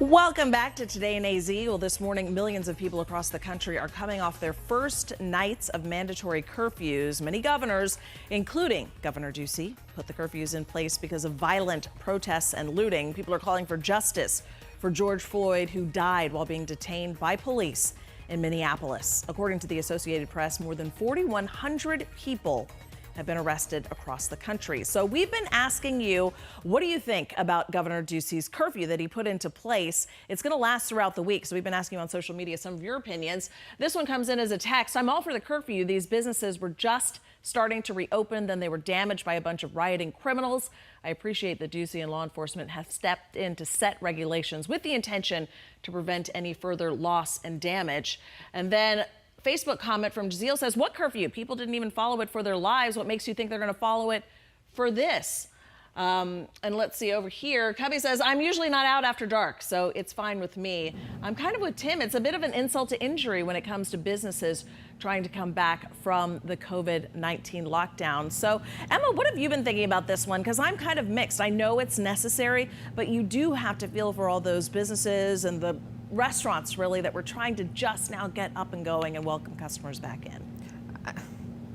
Welcome back to Today in AZ. Well, this morning, millions of people across the country are coming off their first nights of mandatory curfews. Many governors, including Governor Ducey, put the curfews in place because of violent protests and looting. People are calling for justice for George Floyd, who died while being detained by police in Minneapolis. According to the Associated Press, more than 4,100 people have been arrested across the country. So we've been asking you, what do you think about Governor Ducey's curfew that he put into place? It's going to last throughout the week. So we've been asking you on social media some of your opinions. This one comes in as a text. I'm all for the curfew. These businesses were just starting to reopen. Then they were damaged by a bunch of rioting criminals. I appreciate that Ducey and law enforcement have stepped in to set regulations with the intention to prevent any further loss and damage. And then Facebook comment from Jazeal says, what curfew? People didn't even follow it for their lives. What makes you think they're going to follow it for this? And let's see over here. Cubby says, I'm usually not out after dark, so it's fine with me. I'm kind of with Tim. It's a bit of an insult to injury when it comes to businesses trying to come back from the COVID-19 lockdown. So, Emma, what have you been thinking about this one? Because I'm kind of mixed. I know it's necessary, but you do have to feel for all those businesses and the restaurants, really, that we're trying to just now get up and going and welcome customers back in.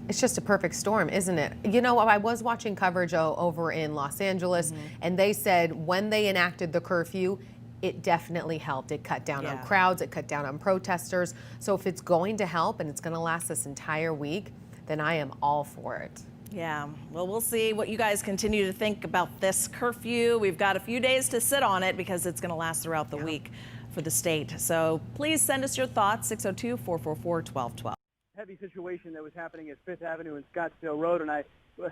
It's just a perfect storm, isn't it? You know, I was watching coverage over in Los Angeles, and they said when they enacted the curfew, it definitely helped. It cut down on crowds, it cut down on protesters. So if it's going to help and it's going to last this entire week, then I am all for it. Yeah, well, we'll see what you guys continue to think about this curfew. We've got a few days to sit on it because it's going to last throughout the week for the state. So please send us your thoughts, 602-444-1212. Heavy situation that was happening at 5th Avenue and Scottsdale Road, and I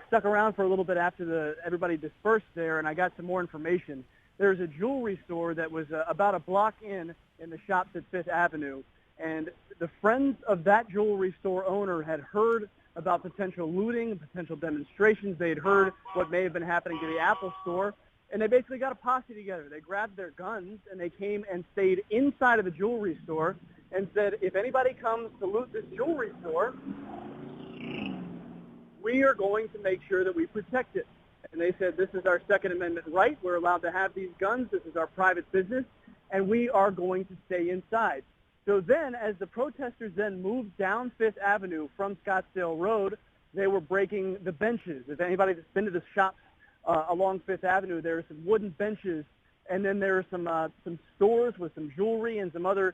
stuck around for a little bit after everybody dispersed there, and I got some more information. There's a jewelry store that was about a block in the shops at 5th Avenue, and the friends of that jewelry store owner had heard about potential looting, potential demonstrations. They had heard what may have been happening to the Apple store, and they basically got a posse together. They grabbed their guns, and they came and stayed inside of the jewelry store and said, if anybody comes to loot this jewelry store, we are going to make sure that we protect it. And they said, this is our Second Amendment right. We're allowed to have these guns. This is our private business, and we are going to stay inside. So then, as the protesters then moved down 5th Avenue from Scottsdale Road, they were breaking the benches. If anybody that's been to the shops along 5th Avenue, there are some wooden benches, and then there are some stores with some jewelry and some other,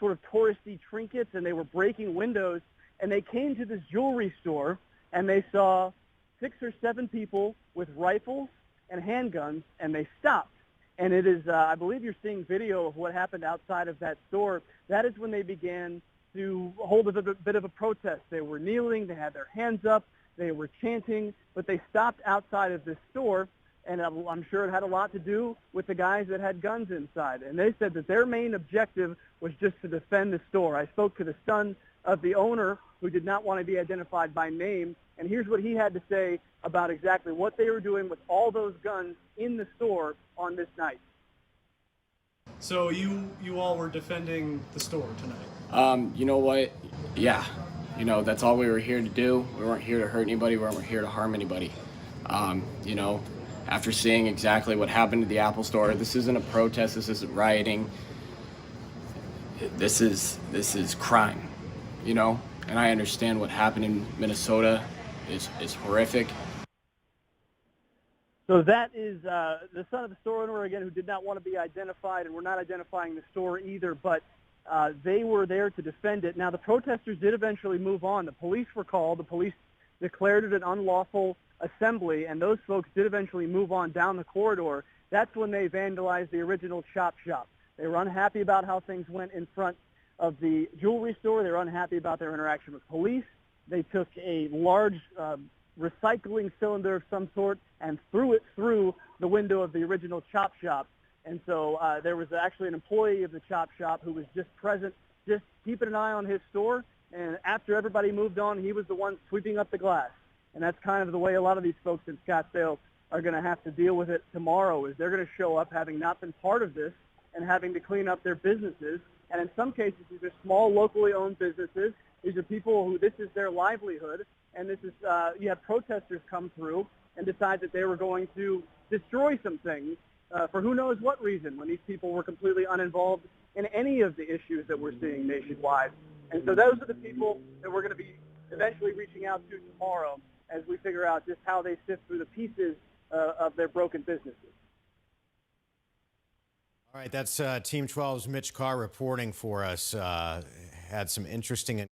sort of touristy trinkets, and they were breaking windows. And they came to this jewelry store, and they saw 6 or 7 people with rifles and handguns, and they stopped. And it is, I believe you're seeing video of what happened outside of that store. That is when they began to hold a bit of a protest. They were kneeling, they had their hands up, they were chanting, but they stopped outside of this store, and I'm sure it had a lot to do with the guys that had guns inside. And they said that their main objective was just to defend the store. I spoke to the son of the owner, who did not want to be identified by name, and here's what he had to say about exactly what they were doing with all those guns in the store on this night. So you all were defending the store tonight? You know what? Yeah. That's all we were here to do. We weren't here to hurt anybody. We weren't here to harm anybody. After seeing exactly what happened to the Apple store, this isn't a protest. This isn't rioting. This is crime, And I understand what happened in Minnesota is horrific. So that is the son of the store owner, again, who did not want to be identified, and we're not identifying the store either, but they were there to defend it. Now, the protesters did eventually move on. The police were called. The police declared it an unlawful assembly, and those folks did eventually move on down the corridor. That's when they vandalized the original chop shop. They were unhappy about how things went in front of the jewelry store. They were unhappy about their interaction with police. They took a large recycling cylinder of some sort and threw it through the window of the original chop shop. And so there was actually an employee of the chop shop who was just present, just keeping an eye on his store. And after everybody moved on, he was the one sweeping up the glass. And that's kind of the way a lot of these folks in Scottsdale are going to have to deal with it tomorrow, is they're going to show up having not been part of this and having to clean up their businesses. And in some cases, these are small, locally owned businesses. These are people who this is their livelihood. And this is, you have protesters come through and decide that they were going to destroy some things for who knows what reason, when these people were completely uninvolved in any of the issues that we're seeing nationwide. And so those are the people that we're going to be eventually reaching out to tomorrow as we figure out just how they sift through the pieces of their broken businesses. All right, that's Team 12's Mitch Carr reporting for us. Had some interesting